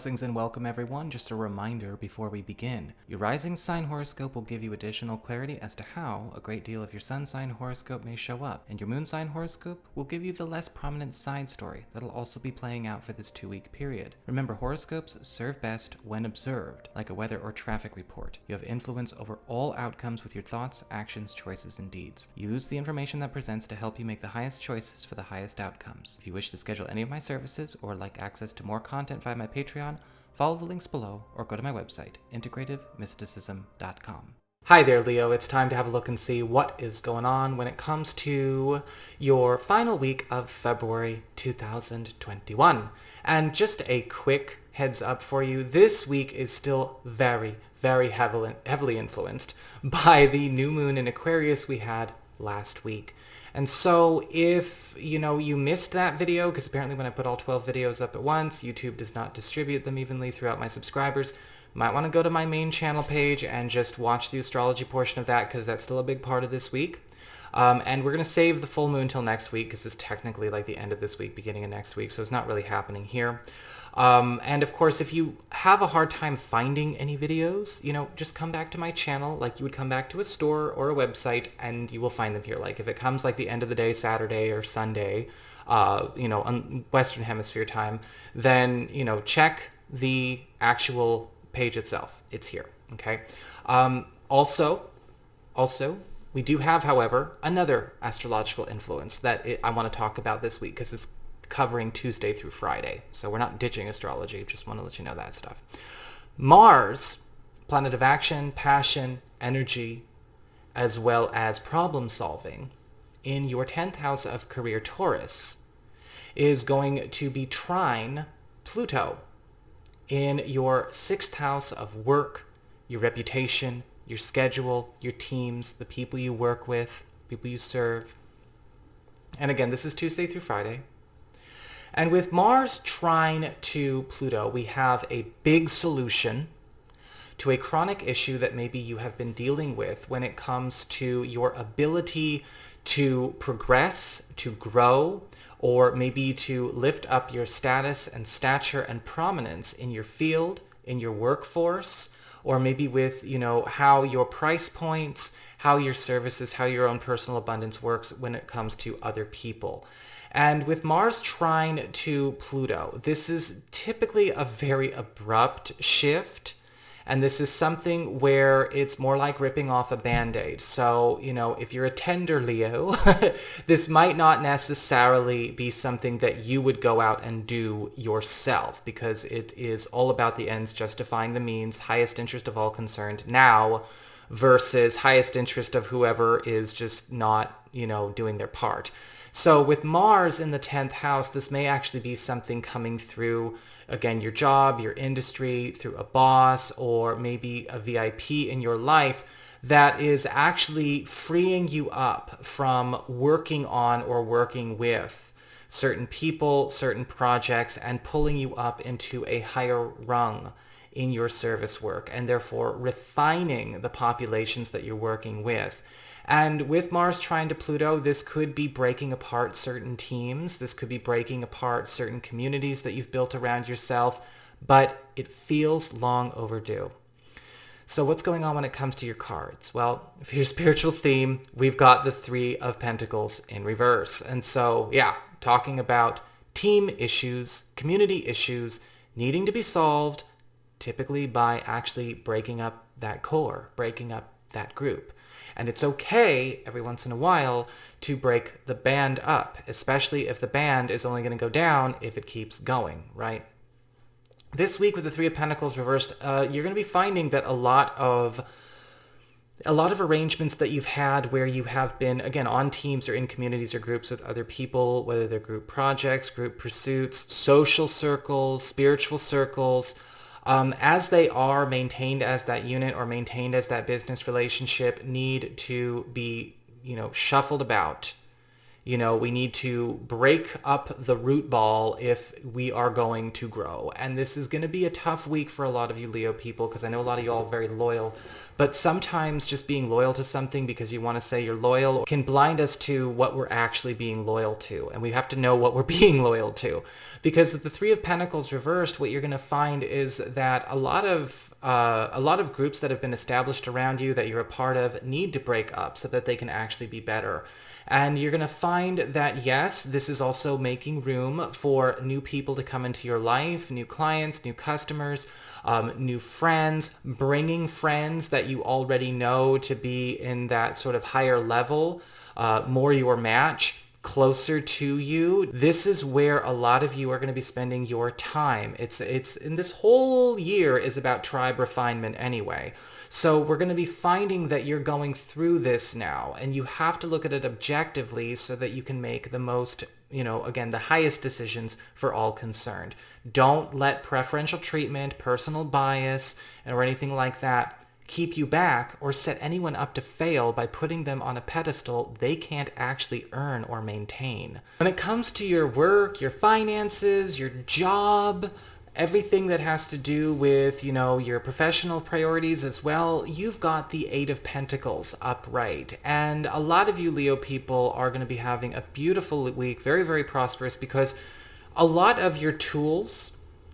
Blessings and welcome everyone. Just a reminder before we begin. Your rising sign horoscope will give you additional clarity as to how a great deal of your sun sign horoscope may show up, and your moon sign horoscope will give you the less prominent side story that'll also be playing out for this 2-week period. Remember, horoscopes serve best when observed, like a weather or traffic report. You have influence over all outcomes with your thoughts, actions, choices, and deeds. Use the information that presents to help you make the highest choices for the highest outcomes. If you wish to schedule any of my services or like access to more content via my Patreon, follow the links below or go to my website, integrativemysticism.com. Hi there, Leo. It's time to have a look and see what is going on when it comes to your final week of February 2021. And just a quick heads up for you, this week is still very heavily influenced by the new moon in Aquarius we had last week. And so if, you missed that video, because apparently when I put all 12 videos up at once, YouTube does not distribute them evenly throughout my subscribers, you might want to go to my main channel page and just watch the astrology portion of that, because that's still a big part of this week. And we're going to save the full moon till next week, because it's technically like the end of this week, beginning of next week, so it's not really happening here. And of course, if you have a hard time finding any videos, just come back to my channel like you would come back to a store or a website, and you will find them here. Like if it comes like the end of the day, Saturday or Sunday, on Western Hemisphere time, then, check the actual page itself. It's here. Okay. Also, we do have, however, another astrological influence that I want to talk about this week, because it's covering Tuesday through Friday. So we're not ditching astrology. Just want to let you know that stuff. Mars, planet of action, passion, energy, as well as problem solving, in your 10th house of career Taurus, is going to be trine Pluto in your 6th house of work, your reputation, your schedule, your teams, the people you work with, people you serve. And again, this is Tuesday through Friday. And with Mars trine to Pluto, we have a big solution to a chronic issue that maybe you have been dealing with when it comes to your ability to progress, to grow, or maybe to lift up your status and stature and prominence in your field, in your workforce, or maybe with, how your price points, how your services, how your own personal abundance works when it comes to other people. And with Mars trine to Pluto, this is typically a very abrupt shift. And this is something where it's more like ripping off a Band-Aid. So, if you're a tender Leo, this might not necessarily be something that you would go out and do yourself, because it is all about the ends justifying the means, highest interest of all concerned now versus highest interest of whoever is just not, doing their part. So with Mars in the 10th house, this may actually be something coming through, again, your job, your industry, through a boss, or maybe a VIP in your life that is actually freeing you up from working on or working with certain people, certain projects, and pulling you up into a higher rung in your service work, and therefore refining the populations that you're working with. And with Mars trine to Pluto, this could be breaking apart certain teams. This could be breaking apart certain communities that you've built around yourself, but it feels long overdue. So what's going on when it comes to your cards? Well, for your spiritual theme, we've got the 3 of Pentacles in reverse. And so, talking about team issues, community issues, needing to be solved, typically by actually breaking up that core, breaking up that group. And it's okay every once in a while to break the band up, especially if the band is only going to go down if it keeps going, right? This week with the 3 of Pentacles reversed, you're going to be finding that a lot of arrangements that you've had where you have been, again, on teams or in communities or groups with other people, whether they're group projects, group pursuits, social circles, spiritual circles, as they are maintained as that unit or maintained as that business relationship, need to be, shuffled about We need to break up the root ball if we are going to grow. And this is going to be a tough week for a lot of you Leo people, because I know a lot of you all are very loyal. But sometimes just being loyal to something because you want to say you're loyal can blind us to what we're actually being loyal to. And we have to know what we're being loyal to. Because with the Three of Pentacles reversed, what you're going to find is that a lot of groups that have been established around you that you're a part of need to break up so that they can actually be better. And you're going to find that, yes, this is also making room for new people to come into your life, new clients, new customers, new friends, bringing friends that you already know to be in that sort of higher level, more your match, closer to you. This is where a lot of you are going to be spending your time. It's in this whole year is about tribe refinement anyway. So we're going to be finding that you're going through this now, and you have to look at it objectively so that you can make the most, again, the highest decisions for all concerned. Don't let preferential treatment, personal bias, or anything like that keep you back or set anyone up to fail by putting them on a pedestal they can't actually earn or maintain. When it comes to your work, your finances, your job, everything that has to do with, your professional priorities as well, you've got the Eight of Pentacles upright. And a lot of you Leo people are going to be having a beautiful week, very, very prosperous, because a lot of your tools,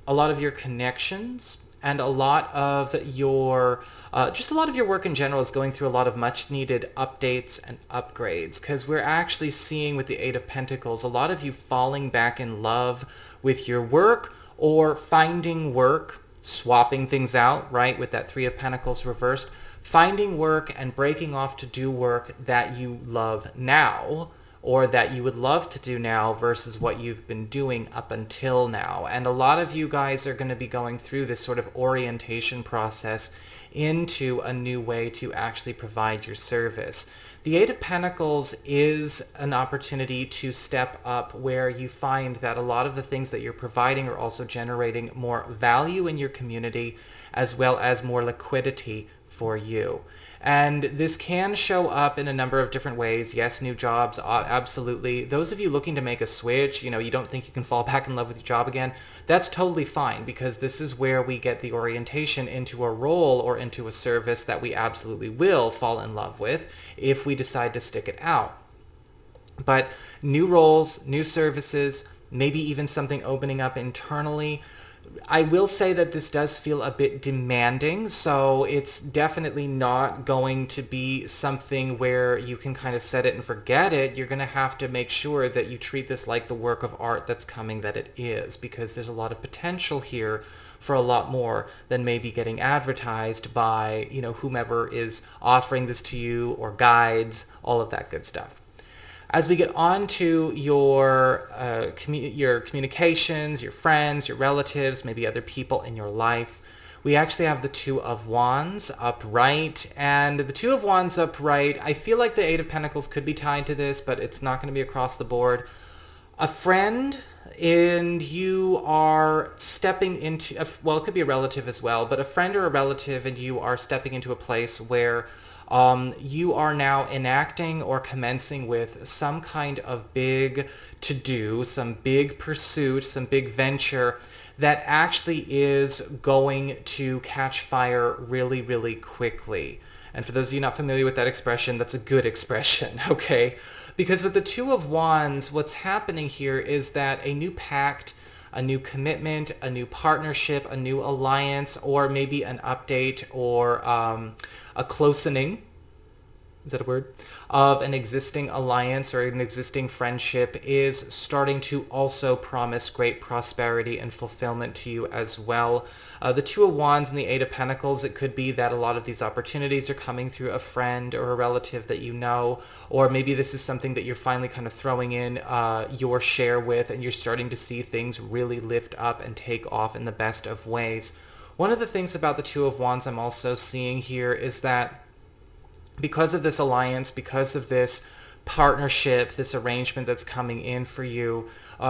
a lot of your connections, and a lot of your, just a lot of your work in general is going through a lot of much needed updates and upgrades, because we're actually seeing with the Eight of Pentacles, a lot of you falling back in love with your work or finding work, swapping things out, right, with that Three of Pentacles reversed, finding work and breaking off to do work that you love now, or that you would love to do now versus what you've been doing up until now. And a lot of you guys are going to be going through this sort of orientation process into a new way to actually provide your service. The Eight of Pentacles is an opportunity to step up where you find that a lot of the things that you're providing are also generating more value in your community, as well as more liquidity for you. And this can show up in a number of different ways. Yes, new jobs, absolutely. Those of you looking to make a switch, you don't think you can fall back in love with your job again, that's totally fine, because this is where we get the orientation into a role or into a service that we absolutely will fall in love with if we decide to stick it out. But new roles, new services, maybe even something opening up internally. I will say that this does feel a bit demanding, so it's definitely not going to be something where you can kind of set it and forget it. You're going to have to make sure that you treat this like the work of art that's coming that it is, because there's a lot of potential here for a lot more than maybe getting advertised by, whomever is offering this to you, or guides, all of that good stuff. As we get on to your communications, your friends, your relatives, maybe other people in your life, we actually have the Two of Wands upright. And the Two of Wands upright, I feel like the Eight of Pentacles could be tied to this, but it's not going to be across the board. A friend, and you are stepping into, well, it could be a relative as well, but a friend or a relative, and you are stepping into a place where you are now enacting or commencing with some kind of big to-do, some big pursuit, some big venture that actually is going to catch fire really, really quickly. And for those of you not familiar with that expression, that's a good expression, okay? Because with the Two of Wands, what's happening here is that a new pact, a new commitment, a new partnership, a new alliance, or maybe an update or a closening, is that a word, of an existing alliance or an existing friendship is starting to also promise great prosperity and fulfillment to you as well. The Two of Wands and the Eight of Pentacles, it could be that a lot of these opportunities are coming through a friend or a relative that you know, or maybe this is something that you're finally kind of throwing in your share with, and you're starting to see things really lift up and take off in the best of ways. One of the things about the Two of Wands I'm also seeing here is that because of this alliance, because of this partnership, this arrangement that's coming in for you,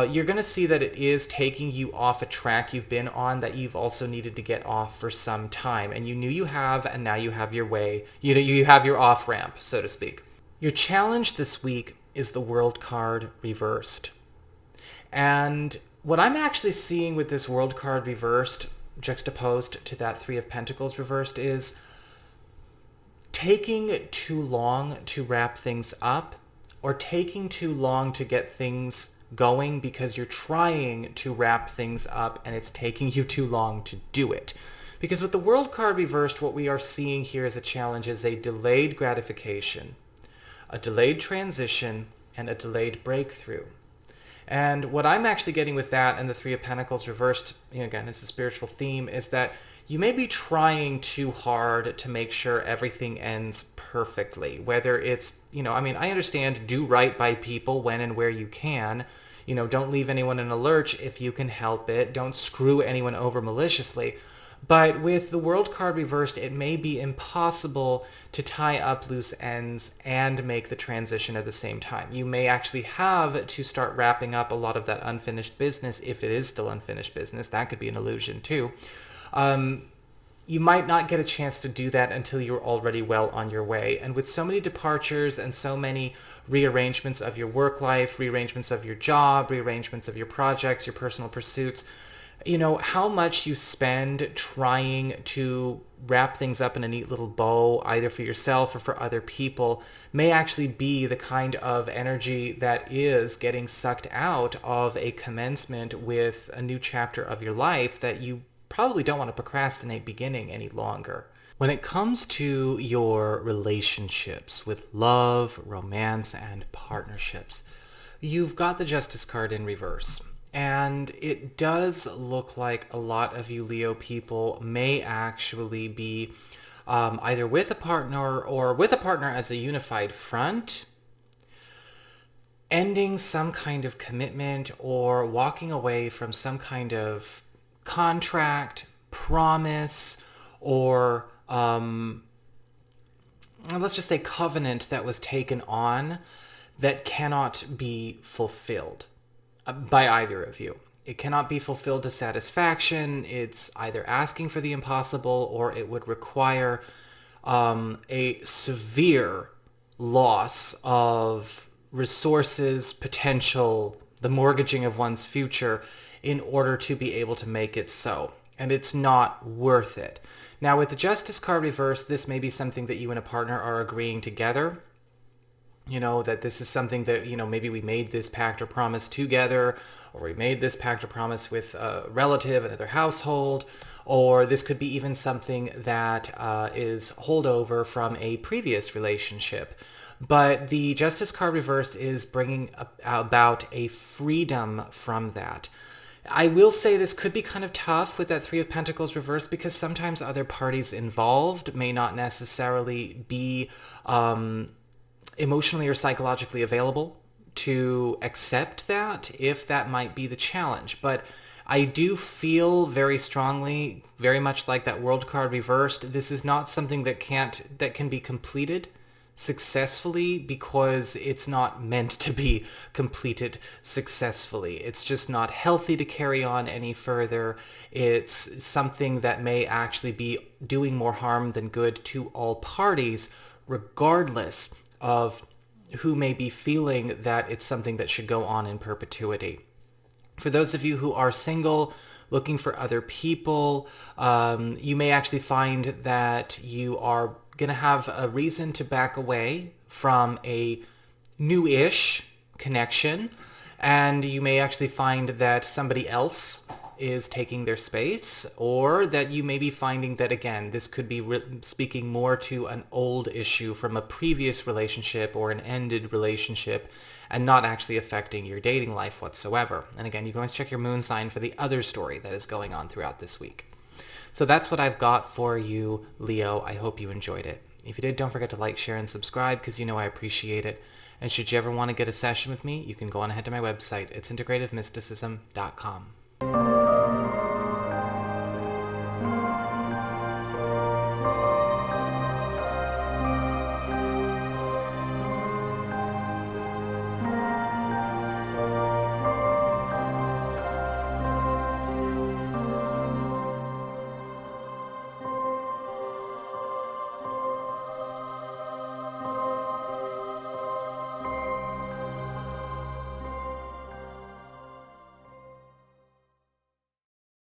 you're going to see that it is taking you off a track you've been on that you've also needed to get off for some time. And you knew you have, and now you have your way, you have your off-ramp, so to speak. Your challenge this week is the World card reversed. And what I'm actually seeing with this World card reversed, juxtaposed to that Three of Pentacles reversed, is taking too long to wrap things up, or taking too long to get things going because you're trying to wrap things up and it's taking you too long to do it. Because with the World card reversed, what we are seeing here as a challenge is a delayed gratification, a delayed transition, and a delayed breakthrough. And what I'm actually getting with that and the Three of Pentacles reversed, again, it's a spiritual theme, is that you may be trying too hard to make sure everything ends perfectly. Whether it's, I understand do right by people when and where you can. Don't leave anyone in a lurch if you can help it. Don't screw anyone over maliciously. But with the World card reversed, it may be impossible to tie up loose ends and make the transition at the same time. You may actually have to start wrapping up a lot of that unfinished business, if it is still unfinished business. That could be an illusion too. You might not get a chance to do that until you're already well on your way. And with so many departures and so many rearrangements of your work life, rearrangements of your job, rearrangements of your projects, your personal pursuits, how much you spend trying to wrap things up in a neat little bow, either for yourself or for other people, may actually be the kind of energy that is getting sucked out of a commencement with a new chapter of your life that you probably don't want to procrastinate beginning any longer. When it comes to your relationships with love, romance, and partnerships, you've got the Justice card in reverse. And it does look like a lot of you Leo people may actually be either with a partner or with a partner as a unified front, ending some kind of commitment or walking away from some kind of contract, promise, or let's just say covenant that was taken on that cannot be fulfilled by either of you. It cannot be fulfilled to satisfaction. It's either asking for the impossible, or it would require a severe loss of resources, potential, the mortgaging of one's future in order to be able to make it so. And it's not worth it. Now, with the Justice card reversed, this may be something that you and a partner are agreeing together. That this is something that, maybe we made this pact or promise together, or we made this pact or promise with a relative, another household, or this could be even something that is holdover from a previous relationship. But the Justice card reversed is bringing about a freedom from that. I will say this could be kind of tough with that Three of Pentacles reversed, because sometimes other parties involved may not necessarily be emotionally or psychologically available to accept that, if that might be the challenge. But I do feel very strongly, very much like that World card reversed, this is not something that can be completed successfully, because it's not meant to be completed successfully. It's just not healthy to carry on any further. It's something that may actually be doing more harm than good to all parties, regardless of who may be feeling that it's something that should go on in perpetuity. For those of you who are single, looking for other people, you may actually find that you are going to have a reason to back away from a new-ish connection, and you may actually find that somebody else is taking their space, or that you may be finding that, again, this could be speaking more to an old issue from a previous relationship or an ended relationship, and not actually affecting your dating life whatsoever. And again, you can always check your moon sign for the other story that is going on throughout this week. So that's what I've got for you, Leo. I hope you enjoyed it. If you did, don't forget to like, share, and subscribe, because I appreciate it. And should you ever want to get a session with me, you can go on ahead to my website. It's integrativemysticism.com.